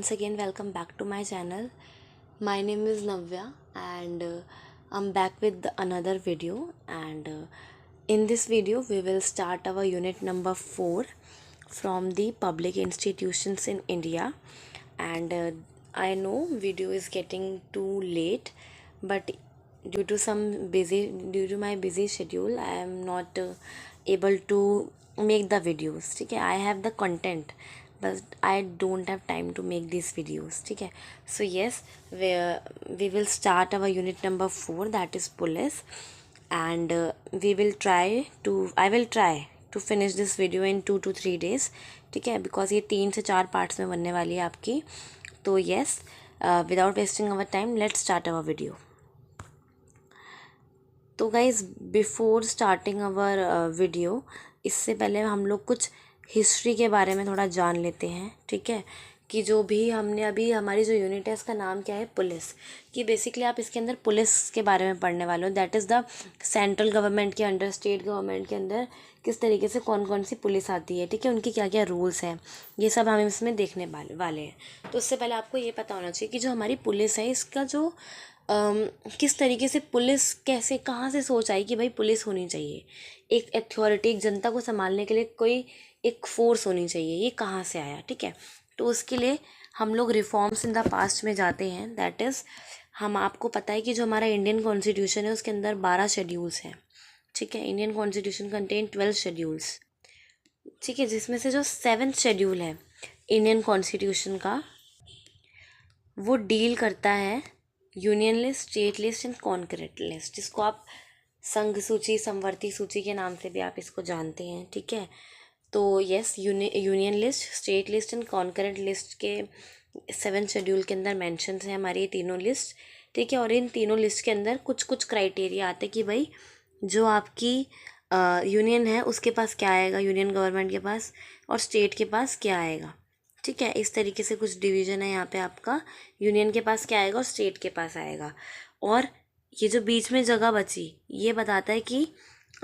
once again welcome back to my channel. My name is Navya and I'm back with another video and in this video we will start our unit number 4 from the public institutions in India and I know video is getting too late, but due to my busy schedule I am not able to make the videos. ठीक है, I have the content but I don't have time to make these videos. ठीक है, so yes, we will start our unit number 4, that is police, and I will try to finish this video in 2 to 3 days. ठीक है, because ये 3 से 4 parts में बनने वाली है आपकी. तो yes, without wasting our time let's start our video. तो guys, before starting our video, इससे पहले हम लोग कुछ हिस्ट्री के बारे में थोड़ा जान लेते हैं. ठीक है, कि जो भी हमने अभी हमारी जो यूनिट है इसका नाम क्या है, पुलिस. कि बेसिकली आप इसके अंदर पुलिस के बारे में पढ़ने वाले हो. That is the central government के अंडर, स्टेट गवर्नमेंट के अंदर किस तरीके से कौन कौन सी पुलिस आती है. ठीक है, उनकी क्या क्या रूल्स हैं, ये सब हम इसमें देखने वाले हैं. तो उससे पहले आपको ये पता होना चाहिए कि जो हमारी पुलिस है इसका जो किस तरीके से पुलिस कैसे कहाँ से सोच आई कि भाई पुलिस होनी चाहिए. एक अथॉरिटी, एक जनता को संभालने के लिए कोई एक फोर्स होनी चाहिए, ये कहाँ से आया. ठीक है, तो उसके लिए हम लोग रिफॉर्म्स इन द पास्ट में जाते हैं. दैट इज़, हम आपको पता है कि जो हमारा इंडियन कॉन्स्टिट्यूशन है उसके अंदर 12 शेड्यूल्स हैं. ठीक है, इंडियन कॉन्स्टिट्यूशन कंटेन 12 शेड्यूल्स. ठीक है, जिसमें से जो 7th शेड्यूल है इंडियन कॉन्स्टिट्यूशन का, वो डील करता है union list, state list and concurrent list, जिसको आप संघ सूची, समवर्ती सूची के नाम से भी आप इसको जानते हैं. ठीक है, तो yes, union list, state list and concurrent list के 7th शेड्यूल के अंदर मेंशंस हैं हमारी ये तीनों लिस्ट. ठीक है, और इन तीनों लिस्ट के अंदर कुछ कुछ क्राइटेरिया आते हैं कि भाई जो आपकी यूनियन है उसके पास क्या आएगा, यूनियन गवर्नमेंट के पास, और स्टेट के पास क्या आएगा. ठीक है, इस तरीके से कुछ डिवीज़न है यहाँ पे. आपका यूनियन के पास क्या आएगा और स्टेट के पास आएगा. और ये जो बीच में जगह बची, ये बताता है कि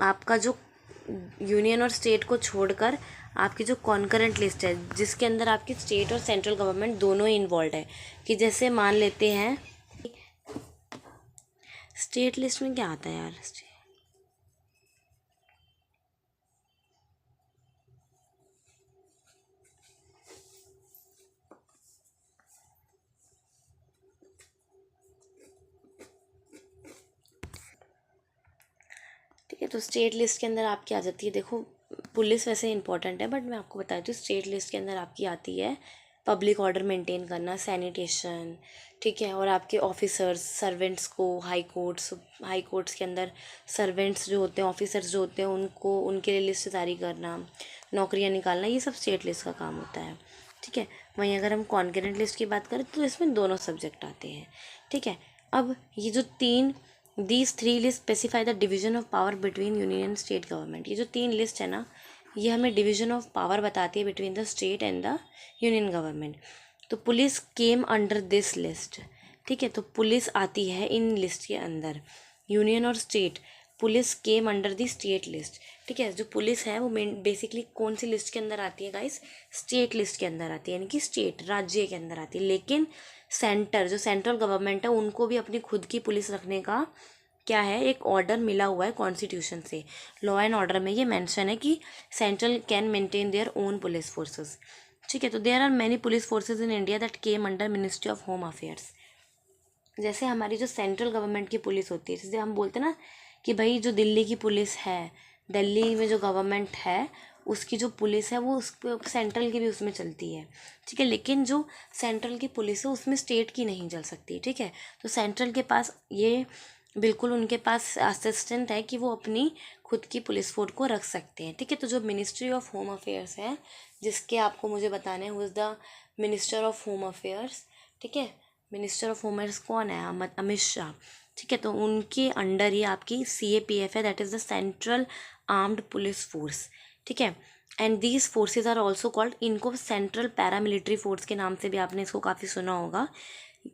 आपका जो यूनियन और स्टेट को छोड़कर आपकी जो कॉन्करेंट लिस्ट है, जिसके अंदर आपकी स्टेट और सेंट्रल गवर्नमेंट दोनों ही इन्वॉल्व है. कि जैसे मान लेते हैं, स्टेट लिस्ट में क्या आता है यार, ठीक है. तो स्टेट लिस्ट के अंदर आपकी आ जाती है, देखो पुलिस वैसे इंपॉर्टेंट है बट मैं आपको बता दूँ, स्टेट लिस्ट के अंदर आपकी आती है पब्लिक ऑर्डर मेंटेन करना, सैनिटेशन. ठीक है, और आपके ऑफिसर्स, सर्वेंट्स को हाई कोर्ट्स के अंदर सर्वेंट्स जो होते हैं, ऑफिसर्स जो होते हैं, उनको उनके लिए लिस्ट जारी करना, नौकरियां निकालना, ये सब स्टेट लिस्ट का काम होता है. ठीक है, वहीं अगर हम कॉन्करेंट लिस्ट की बात करें तो इसमें दोनों सब्जेक्ट आते हैं. ठीक है, अब ये जो these three lists specify the division of power between union and state government. ये जो 3 लिस्ट है ना, ये हमें डिवीजन ऑफ पावर बताती है between the state and the union government. तो police came under this list. ठीक है, तो पुलिस आती है इन लिस्ट के अंदर. यूनियन और state, police came under the state list. ठीक है, जो पुलिस है वो बेसिकली कौन सी लिस्ट के अंदर आती है गाइस, स्टेट लिस्ट के अंदर आती है, यानी कि स्टेट, राज्य के अंदर आती है. लेकिन सेंटर, जो सेंट्रल गवर्नमेंट है, उनको भी अपनी खुद की पुलिस रखने का क्या है, एक ऑर्डर मिला हुआ है कॉन्स्टिट्यूशन से. लॉ एंड ऑर्डर में ये मेंशन है कि central can maintain their own police forces. ठीक है, तो there are many police forces in India that came under ministry of home affairs. जैसे हमारी जो सेंट्रल गवर्नमेंट की पुलिस होती है, जैसे हम बोलते हैं ना कि भाई जो दिल्ली की पुलिस है, दिल्ली में जो गवर्नमेंट है उसकी जो पुलिस है वो उस सेंट्रल की भी उसमें चलती है. ठीक है, लेकिन जो सेंट्रल की पुलिस है उसमें स्टेट की नहीं चल सकती. ठीक है, तो सेंट्रल के पास ये बिल्कुल उनके पास असिस्टेंट है कि वो अपनी खुद की पुलिस फोर्स को रख सकते हैं. ठीक है, तो जो मिनिस्ट्री ऑफ होम अफेयर्स है, जिसके आपको मुझे बताना है who is the minister of home affairs. ठीक है, मिनिस्टर ऑफ होम अफेयर्स कौन है, अमित शाह. ठीक है, तो उनके अंडर ही आपकी CAPF है, that is the central armed police force. ठीक है, and these forces are also called, इनको सेंट्रल पैरामिलिट्री फोर्स के नाम से भी आपने इसको काफ़ी सुना होगा.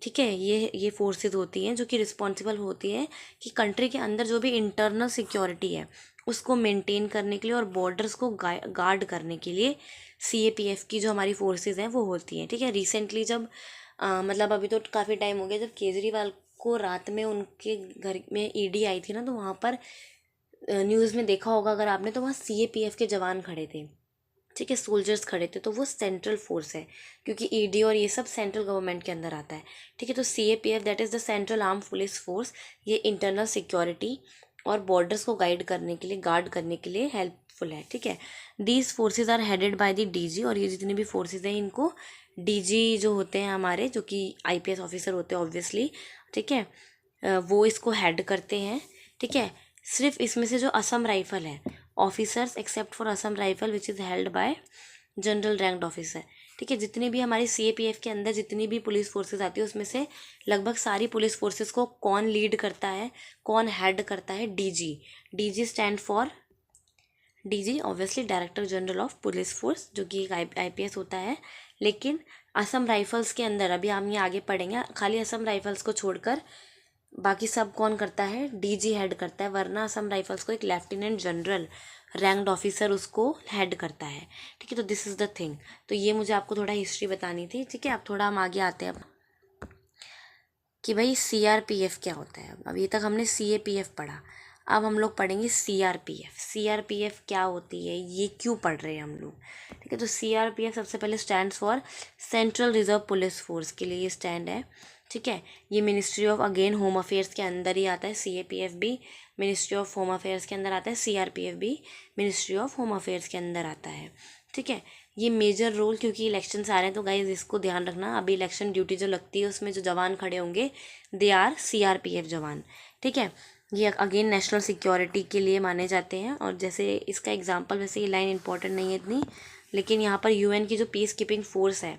ठीक है, ये फोर्सेज होती हैं जो कि रिस्पॉन्सिबल होती है कि कंट्री के अंदर जो भी इंटरनल सिक्योरिटी है उसको मेंटेन करने के लिए और बॉर्डर्स को गार्ड करने के लिए CAPF की जो हमारी फोर्सेस हैं वो होती हैं, ठीक है। रिसेंटली जब मतलब अभी तो काफ़ी टाइम हो गया, जब केजरीवाल को रात में उनके घर में ED आई थी ना, तो वहाँ पर न्यूज़ में देखा होगा अगर आपने, तो वहाँ CAPF के जवान खड़े थे, ठीक है, सोल्जर्स खड़े थे। तो वो सेंट्रल फोर्स है, क्योंकि ED और ये सब सेंट्रल गवर्नमेंट के अंदर आता है, ठीक है। तो CAPF that is the central arm police force, ये इंटरनल सिक्योरिटी और बॉर्डर्स को गाइड करने के लिए, गार्ड करने के लिए हेल्पफुल है, ठीक है। These forces are headed by the DG, और ये जितनी भी फोर्सेज हैं इनको DG जो होते हैं हमारे, जो कि IPS ऑफिसर होते हैं ऑब्वियसली, ठीक है, वो इसको हेड करते हैं, ठीक है। सिर्फ इसमें से जो असम राइफल है, officers except for Assam rifle which is held by general ranked officer, ठीक है। जितनी भी हमारी CAPF के अंदर जितनी भी पुलिस फोर्सेस आती है, उसमें से लगभग सारी पुलिस फोर्सेस को कौन लीड करता है, कौन हेड करता है? DG। DG stand for, DG obviously director general of police force, जो कि एक IPS होता है। लेकिन असम राइफल्स के अंदर, अभी हम ये आगे पढ़ेंगे, खाली असम राइफल्स को छोड़कर बाकी सब कौन करता है? DG हेड करता है, वरना असम राइफल्स को एक लेफ्टिनेंट जनरल रैंक्ड ऑफिसर उसको हेड करता है, ठीक है। तो दिस इज़ द थिंग। तो ये मुझे आपको थोड़ा हिस्ट्री बतानी थी, ठीक है। अब थोड़ा हम आगे आते हैं अब कि भाई CRPF क्या होता है। अब अभी तक हमने CAPF पढ़ा, अब हम लोग पढ़ेंगे CRPF। CRPF क्या होती है, ये क्यों पढ़ रहे हैं हम लोग, ठीक है। तो CRPF सबसे पहले stands for central reserve police force के लिए ये स्टैंड है, ठीक है। ये ministry of again home affairs के अंदर ही आता है। CAPF भी मिनिस्ट्री ऑफ होम अफेयर्स के अंदर आता है, CRPF भी मिनिस्ट्री ऑफ होम अफेयर्स के अंदर आता है, ठीक है। ये मेजर रोल, क्योंकि इलेक्शंस आ रहे हैं तो गाइज इसको ध्यान रखना, अभी इलेक्शन ड्यूटी जो लगती है उसमें जो जवान खड़े होंगे दे आर CRPF जवान, ठीक है। ये अगेन नेशनल सिक्योरिटी के लिए माने जाते हैं। और जैसे इसका एग्जांपल, वैसे ये लाइन इंपॉर्टेंट नहीं है इतनी, लेकिन यहाँ पर UN की जो पीस कीपिंग फोर्स है,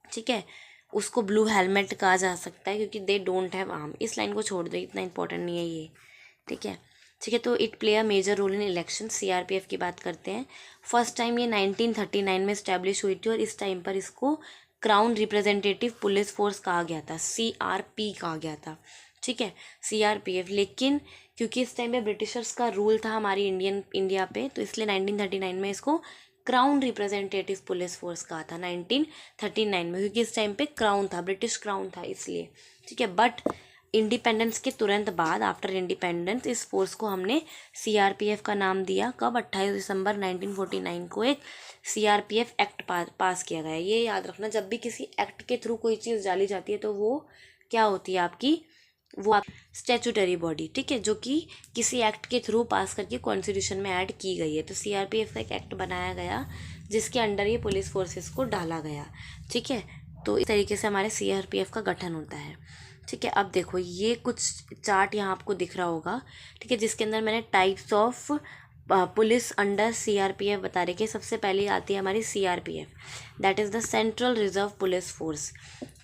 ठीक है, उसको ब्लू हेलमेट कहा जा सकता है, क्योंकि दे डोंट हैव आर्म। इस लाइन को छोड़ दो, इतना इंपॉर्टेंट नहीं है ये, ठीक है, ठीक है। तो it play a major role in election. CRPF की बात करते हैं। फर्स्ट टाइम ये 1939 में इस्टेब्लिश हुई थी, और इस टाइम पर इसको क्राउन रिप्रेजेंटेटिव पुलिस फोर्स कहा गया था, CRP कहा गया था, ठीक है, CRPF। लेकिन क्योंकि इस टाइम पे ब्रिटिशर्स का रूल था हमारी इंडिया पे, तो इसलिए 1939 में इसको क्राउन रिप्रेजेंटेटिव पुलिस फोर्स कहा था, 1939 में, क्योंकि इस टाइम पे क्राउन था, ब्रिटिश क्राउन था इसलिए, ठीक है। बट इंडिपेंडेंस के तुरंत बाद, आफ्टर इंडिपेंडेंस, इस फोर्स को हमने CRPF का नाम दिया। कब? 28 दिसंबर 1949 को एक CRPF एक्ट पास किया गया। ये याद रखना, जब भी किसी एक्ट के थ्रू कोई चीज़ डाली जाती है तो वो क्या होती है आपकी, वो आप स्टैचूटरी बॉडी, ठीक है, जो कि किसी एक्ट के थ्रू पास करके कॉन्स्टिट्यूशन में ऐड की गई है। तो CRPF का एक एक्ट बनाया गया जिसके अंडर ये पुलिस फोर्सेस को डाला गया, ठीक है। तो इस तरीके से हमारे CRPF का गठन होता है, ठीक है। अब देखो, ये कुछ चार्ट यहाँ आपको दिख रहा होगा, ठीक है, जिसके अंदर मैंने types of police under CRPF बता रही कि सबसे पहले आती है हमारी CRPF, that is the central reserve police force,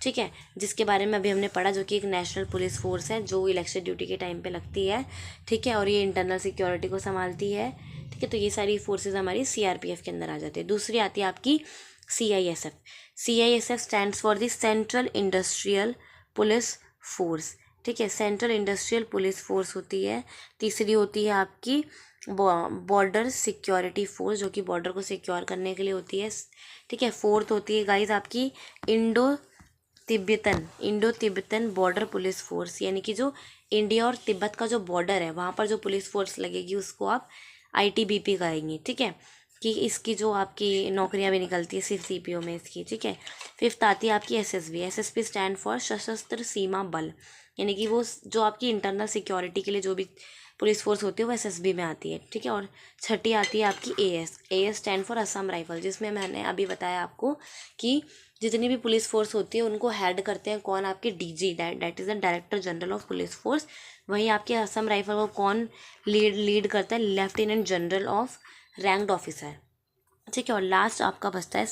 ठीक है, जिसके बारे में अभी हमने पढ़ा, जो कि एक नेशनल पुलिस फोर्स है जो इलेक्शन ड्यूटी के टाइम पे लगती है, ठीक है, और ये इंटरनल सिक्योरिटी को संभालती है, ठीक है। तो ये सारी फोर्सेज हमारी CRPF के अंदर आ जाती है। दूसरी आती है आपकी CISF। CISF stands for the central industrial police force, ठीक है, सेंट्रल इंडस्ट्रियल पुलिस फोर्स होती है। तीसरी होती है आपकी बॉर्डर सिक्योरिटी फोर्स, जो कि बॉर्डर को सिक्योर करने के लिए होती है, ठीक है। फोर्थ होती है गाइज आपकी Indo Tibetan border police force, यानी कि जो इंडिया और तिब्बत का जो बॉर्डर है वहाँ पर जो पुलिस फोर्स लगेगी उसको आप ITBP कहेंगे, ठीक है, कि इसकी जो आपकी नौकरियां भी निकलती है सिर्फ CPO में इसकी, ठीक है। फिफ्थ आती है आपकी SSB स्टैंड फॉर सशस्त्र सीमा बल, यानी कि वो जो आपकी इंटरनल सिक्योरिटी के लिए जो भी पुलिस फोर्स होती है वो SSB में आती है, ठीक है। और छठी आती है आपकी AS stand for Assam rifle, जिसमें मैंने अभी बताया आपको कि जितनी भी पुलिस फोर्स होती है उनको हेड करते हैं कौन, आपके DG, that is the director general of police force. वहीं आपके असम राइफल को कौन लीड करता है? Lieutenant general of ranked officer, ठीक है। और लास्ट आपका बचता है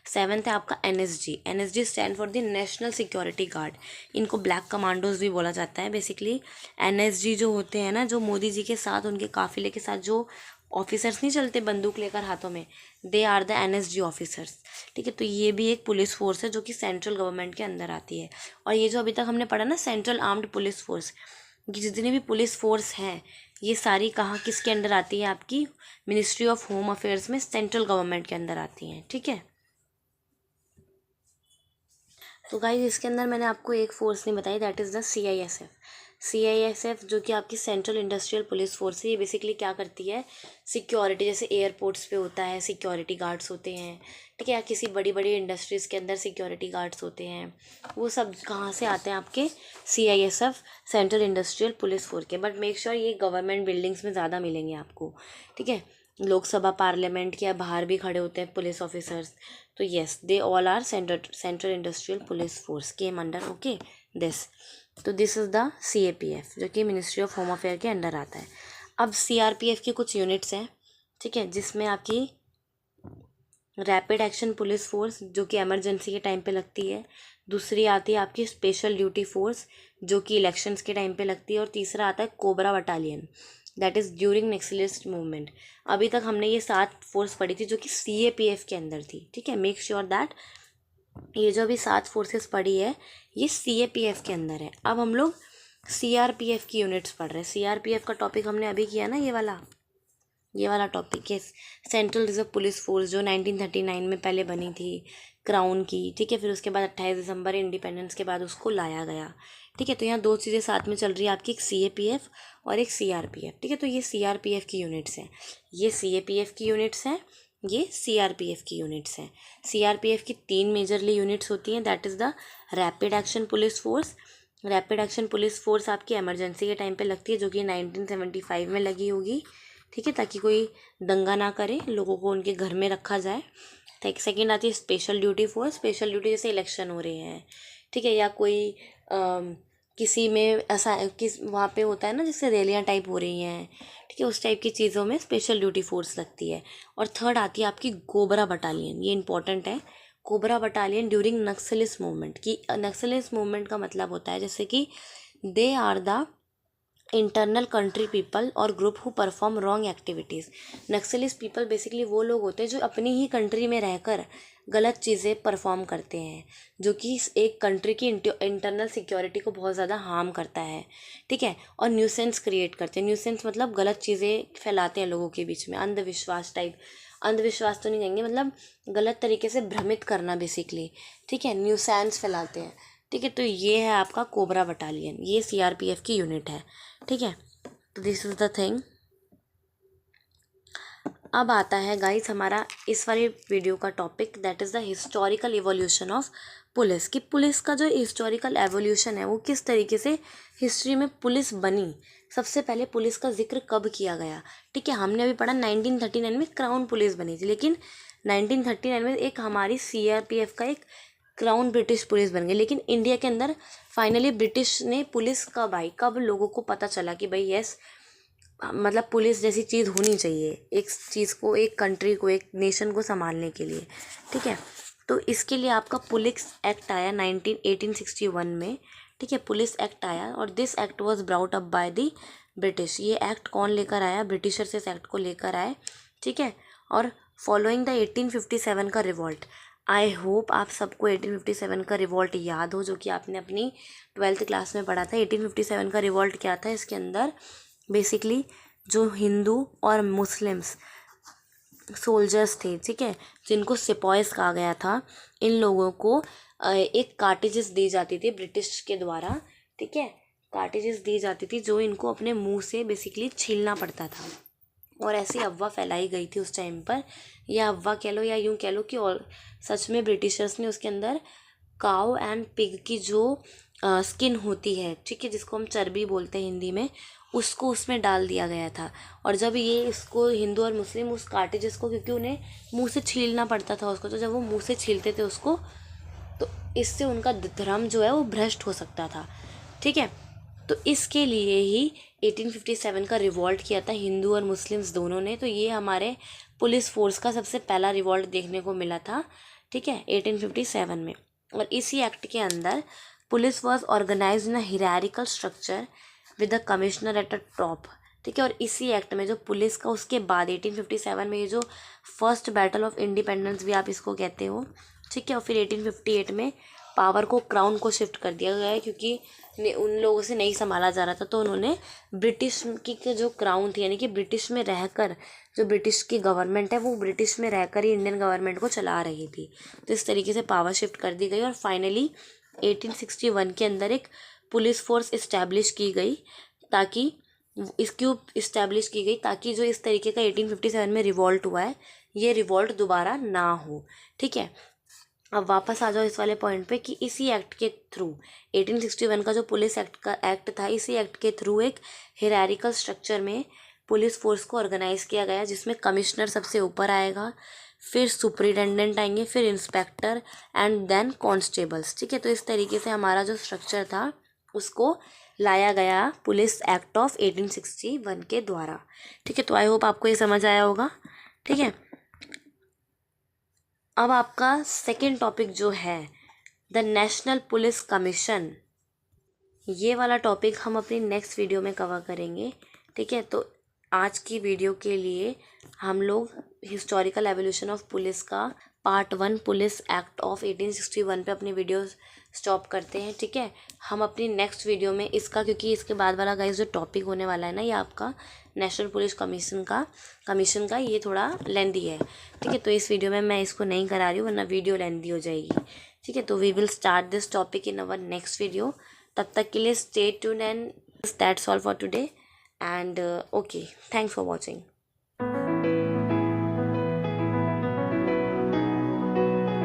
सेवन्थ है आपका NSG stand for the national security guard. इनको ब्लैक कमांडोज भी बोला जाता है। बेसिकली NSG जो होते हैं ना, जो मोदी जी के साथ, उनके काफिले के साथ जो ऑफिसर्स नहीं चलते बंदूक लेकर हाथों में, they are the NSG officers, ठीक है। तो ये भी एक पुलिस फोर्स है जो कि सेंट्रल गवर्नमेंट के अंदर आती है। और ये जो अभी तक हमने पढ़ा ना, सेंट्रल आर्म्ड पुलिस फोर्स, कि जितनी भी पुलिस फोर्स हैं ये सारी कहाँ किसके अंडर आती है, आपकी मिनिस्ट्री ऑफ होम अफेयर्स में, सेंट्रल गवर्नमेंट के अंदर आती हैं, ठीक है। तो गाइस इसके अंदर मैंने आपको एक फोर्स नहीं बताई, that is the CISF। CISF जो कि आपकी सेंट्रल इंडस्ट्रियल पुलिस फोर्स है, ये बेसिकली क्या करती है, सिक्योरिटी, जैसे एयरपोर्ट्स पे होता है सिक्योरिटी गार्ड्स होते हैं, ठीक है, या किसी बड़ी बड़ी इंडस्ट्रीज़ के अंदर सिक्योरिटी गार्ड्स होते हैं, वो सब कहाँ से आते हैं, आपके CISF central industrial police force के। बट मेक श्योर ये गवर्नमेंट बिल्डिंग्स में ज़्यादा मिलेंगे आपको, ठीक है। लोकसभा पार्लियामेंट के बाहर भी खड़े होते हैं पुलिस ऑफिसर्स, तो yes they all are central industrial police force came under, okay this. तो दिस इज़ द CAPF जो कि मिनिस्ट्री ऑफ होम अफेयर के अंडर आता है। अब CRPF की कुछ यूनिट्स हैं, ठीक है, जिसमें आपकी रैपिड एक्शन पुलिस फोर्स जो कि इमरजेंसी के टाइम पे लगती है, दूसरी आती है आपकी स्पेशल ड्यूटी फोर्स जो कि इलेक्शंस के टाइम पे लगती है, और तीसरा आता है cobra battalion that is during naxalist movement. अभी तक हमने ये 7 फोर्स पढ़ी थी जो कि CAPF के अंदर थी, ठीक है। मेक श्योर दैट ये जो अभी 7 फोर्सेस पढ़ी है ये CAPF के अंदर है। अब हम लोग CRPF की यूनिट्स पढ़ रहे हैं। CRPF का टॉपिक हमने अभी किया ना, ये वाला टॉपिक है सेंट्रल रिजर्व पुलिस फोर्स जो 1939 में पहले बनी थी क्राउन की, ठीक है। फिर उसके बाद 28 दिसंबर इंडिपेंडेंस के बाद उसको लाया गया, ठीक है। तो यहाँ 2 चीज़ें साथ में चल रही है आपकी, एक CAPF और एक CRPF, ठीक है। तो ये CRPF की यूनिट्स हैं, ये CAPF की यूनिट्स हैं, ये CRPF की यूनिट्स हैं। CRPF की 3 मेजरली यूनिट्स होती हैं, that is the rapid action police force. Rapid action police force आपकी इमरजेंसी के टाइम पे लगती है जो कि 1975 में लगी होगी, ठीक है, ताकि कोई दंगा ना करे, लोगों को उनके घर में रखा जाए। ठीक, सेकंड आती है special duty force. Special duty जैसे इलेक्शन हो रहे हैं, ठीक है, या कोई किसी में ऐसा किस वहाँ पे होता है ना, जैसे रैलियाँ टाइप हो रही हैं, ठीक है, उस टाइप की चीज़ों में स्पेशल ड्यूटी फोर्स लगती है। और थर्ड आती है आपकी कोबरा बटालियन, ये इंपॉर्टेंट है, cobra battalion during naxalist movement. की नक्सलिस्ट मूवमेंट का मतलब होता है जैसे कि they are the internal country people और group who perform wrong activities. Naxalist people basically वो लोग होते हैं जो अपनी ही कंट्री में रहकर गलत चीज़ें परफॉर्म करते हैं, जो कि एक कंट्री की इंटरनल सिक्योरिटी को बहुत ज़्यादा हार्म करता है, ठीक है, और न्यूसेंस क्रिएट करते हैं। न्यूसेंस मतलब गलत चीज़ें फैलाते हैं लोगों के बीच में, अंधविश्वास टाइप, अंधविश्वास तो नहीं कहेंगे, मतलब गलत तरीके से भ्रमित करना बेसिकली, ठीक है, न्यूसेंस फैलाते हैं, ठीक है। तो ये है आपका कोबरा बटालियन, ये CRPF की यूनिट है, ठीक है। तो दिस इज़ द थिंग। अब आता है गाइस हमारा इस वाली वीडियो का topic, that is the historical evolution of police. कि पुलिस का जो हिस्टोरिकल एवोल्यूशन है वो किस तरीके से हिस्ट्री में पुलिस बनी, सबसे पहले पुलिस का जिक्र कब किया गया, ठीक है। हमने अभी पढ़ा 1939 में क्राउन पुलिस बनी थी, लेकिन 1939 में एक हमारी CRPF का एक क्राउन ब्रिटिश पुलिस बन गई। लेकिन इंडिया के अंदर फाइनली ब्रिटिश ने पुलिस कब आई, कब लोगों को पता चला कि भाई यस मतलब पुलिस जैसी चीज़ होनी चाहिए एक चीज़ को, एक कंट्री को, एक नेशन को संभालने के लिए, ठीक है। तो इसके लिए आपका पुलिस एक्ट आया 1861 में, ठीक है, पुलिस एक्ट आया, और this act was brought up by the British. ये एक्ट कौन लेकर आया, ब्रिटिशर्स इस एक्ट को लेकर आए, ठीक है। और फॉलोइंग द 1857 का रिवॉल्ट, आई होप आप सबको 1857 का रिवॉल्ट याद हो, जो कि आपने अपनी 12th क्लास में पढ़ा था। 1857 का रिवॉल्ट क्या था, इसके अंदर बेसिकली जो हिंदू और मुस्लिम्स सोल्जर्स थे, ठीक है, जिनको सिपॉयस कहा गया था, इन लोगों को एक कार्टेजेस दी जाती थी ब्रिटिश के द्वारा, ठीक है, कार्टेजेस दी जाती थी जो इनको अपने मुंह से बेसिकली छीलना पड़ता था। और ऐसी अफवाह फैलाई गई थी उस टाइम पर, या अफवाह कह लो या यूँ कह लो कि और सच में ब्रिटिशर्स ने उसके अंदर काऊ एंड पिग की जो स्किन होती है, ठीक है, जिसको हम चर्बी बोलते हैं हिंदी में, उसको उसमें डाल दिया गया था। और जब ये इसको हिंदू और मुस्लिम उस कार्टेजेस को, क्योंकि उन्हें मुंह से छीलना पड़ता था उसको, तो जब वो मुंह से छीलते थे उसको, तो इससे उनका धर्म जो है वो भ्रष्ट हो सकता था, ठीक है। तो इसके लिए ही 1857 का रिवॉल्ट किया था हिंदू और मुस्लिम्स दोनों ने। तो ये हमारे पुलिस फोर्स का सबसे पहला रिवॉल्ट देखने को मिला था, ठीक है, 1857 में। और इसी एक्ट के अंदर police was organise in a hierarchical structure with the commissioner at a top, ठीक है। और इसी एक्ट में जो पुलिस का उसके बाद 1857 में ये जो फर्स्ट बैटल ऑफ इंडिपेंडेंस भी आप इसको कहते हो, ठीक है, और फिर 1858 में पावर को क्राउन को शिफ्ट कर दिया गया है, क्योंकि उन लोगों से नहीं संभाला जा रहा था। तो उन्होंने ब्रिटिश की जो क्राउन थी, यानी कि ब्रिटिश में रहकर, जो ब्रिटिश की गवर्नमेंट है वो ब्रिटिश में रहकर ही इंडियन गवर्नमेंट को चला रही थी। तो इस तरीके से पावर शिफ्ट कर दी गई और फाइनली 1861 के अंदर एक पुलिस फोर्स इस्टेब्लिश की गई, ताकि इस्टेब्लिश की गई ताकि जो इस तरीके का 1857 में रिवॉल्ट हुआ है, ये रिवॉल्ट दोबारा ना हो। ठीक है, अब वापस आ जाओ इस वाले पॉइंट पे कि इसी एक्ट के थ्रू 1861 का जो पुलिस एक्ट था, इसी एक्ट के थ्रू एक हिरारिकल स्ट्रक्चर में पुलिस फोर्स को ऑर्गेनाइज किया गया, जिसमें कमिश्नर सबसे ऊपर आएगा, फिर सुपरिटेंडेंट आएंगे, फिर इंस्पेक्टर एंड देन कॉन्स्टेबल्स। ठीक है, तो इस तरीके से हमारा जो स्ट्रक्चर था उसको लाया गया पुलिस एक्ट ऑफ 1861 के द्वारा। ठीक है, तो आई होप आपको ये समझ आया होगा। ठीक है, अब आपका सेकंड टॉपिक जो है द नेशनल पुलिस कमीशन, ये वाला टॉपिक हम अपनी नेक्स्ट वीडियो में कवर करेंगे। ठीक है, तो आज की वीडियो के लिए हम लोग हिस्टोरिकल एवोल्यूशन ऑफ पुलिस का पार्ट 1 पुलिस एक्ट ऑफ 1861 पे अपनी वीडियो स्टॉप करते हैं। ठीक है, हम अपनी नेक्स्ट वीडियो में इसका, क्योंकि इसके बाद वाला गाइस जो टॉपिक होने वाला है ना, ये आपका नेशनल पुलिस कमीशन का ये थोड़ा लेंदी है। ठीक है, तो इस वीडियो में मैं इसको नहीं करा रही हूँ, वरना वीडियो लेंदी हो जाएगी। ठीक है, तो we will start this topic in our next video. तब तक के लिए stay tuned and that's all for today and okay, thanks for watching.